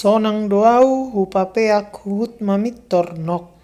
Sonang doau hupapeak hut mamitor nok.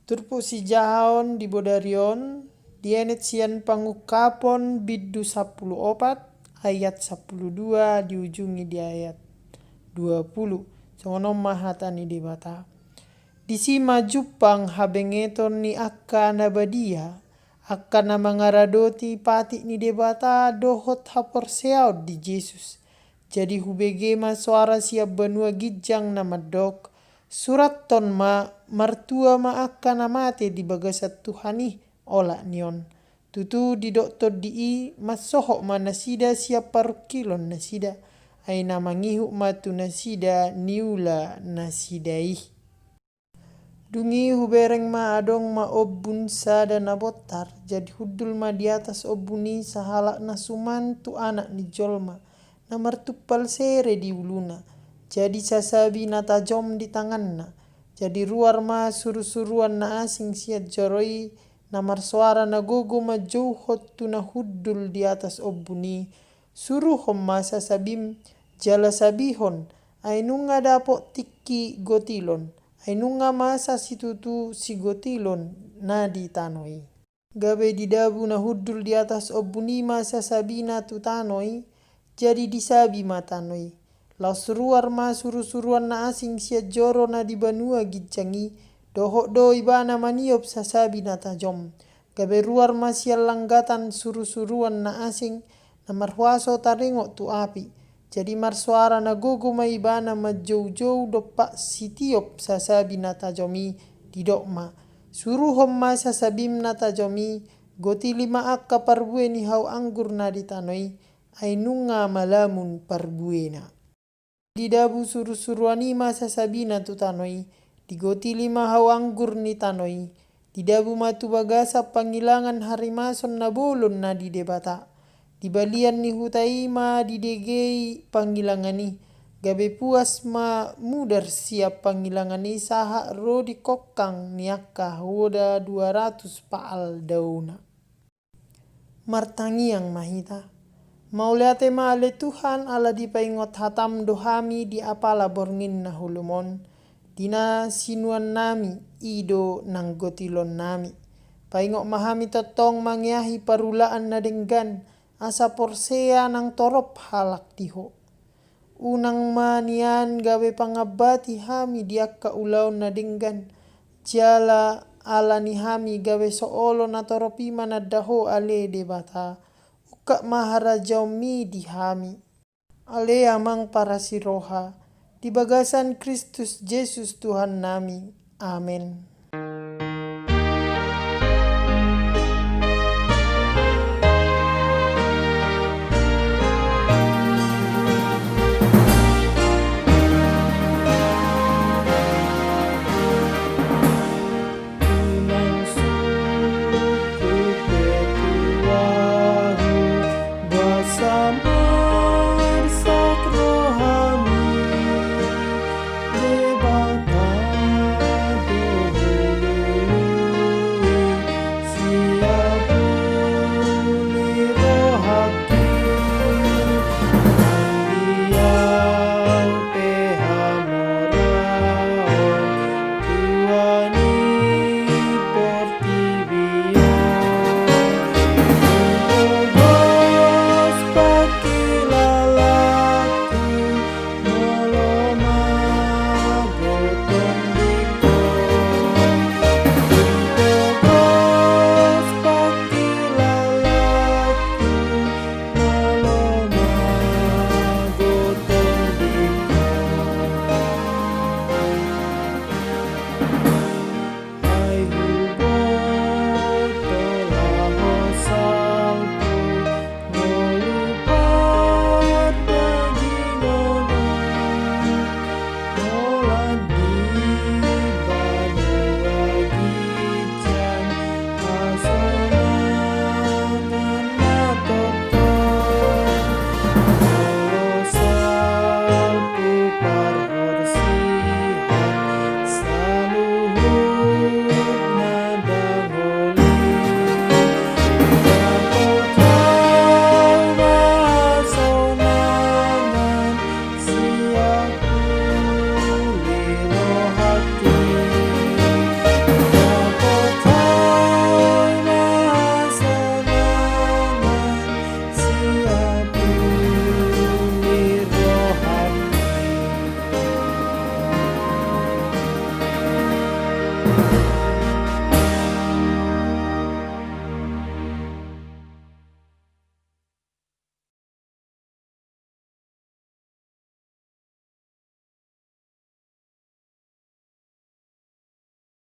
Turpu si jahaon di bodarion, dienet sian pangukapon biddu 14 ayat 12 diujungi di ayat 20. Songonom mahatani debata. Disima jupang habengeton ni akka nabadia, akka na mangaradoti pati ni debata dohot haporseaud di Yesus. Jadi hubegema suara siap benua gijang nama dok. Surat ton ma martua ma akka namate di bagasat Tuhani ola nion. Tutu di doktor di masohok ma nasida siap parukilon nasida. Aina mangihu matu nasida niula nasidai. Dungi hubereng ma adong ma obun sada nabotar. Jadi hudul ma di atas obuni sahalak nasuman tu anak ni jolma. Namartupal sere di uluna. Jadi sasabi na tajom di tanganna. Jadi ruar ma suru-suruan na asing siat joroi. Namar suara na gogo ma jauhot tu na hudul di atas obuni. Suruhom ma sasabim jala sabihon. Ainunga dapok tiki gotilon. Ainunga masa situtu si gotilon na di tanoi. Gabe didabu na hudul di atas obuni masa sabina tu tanoi. Jadi disabi ma tanoi. Laus ruar ma suru-suruan na asing siat joro na di banua gijangi. Dohok do ibana maniop sasabi na tajom. Gabe ruar ma sial langgatan suru-suruan na asing. Na marhuaso taringok tu api. Jadi marsuara na gogo ma ibana ma jau-jau dopak sitiop sasabi na tajomi di dokma. Suruhom ma sasabim na tajomi. Goti 5 akka parbue ni hau anggur na di tanoi. Ainunga malamun parbuena. Didabu suru-suruan ima sasabina tu tanoi. Digoti 5 hau anggur ni tanoi. Didabu matu bagasa panggilangan harimason na bolon na di debata. Dibalian ni hutai ma didegei panggilangani. Gabe puas ma mudar siap panggilangani saha ro di kokang niaka hoda 200 paal dauna. Martangiang mahita. Mauliate ma ale Tuhan ala dipaingot hatam dohami di apala borngin na hulumon. tina sinuan nami ido nanggotilon nami. Paingok mahami totong mangyahi parulaan na denggan asa porsea nang torop halak tiho. Unang manian gawe pangabati hami diak ulau na denggan. Jala ala ni hami gawe soolo na toropi mana daho ale debata. Uka maharajau mi di hami. Ale amang para siroha. Di bagasan Kristus Yesus Tuhan nami. Amin. Bersama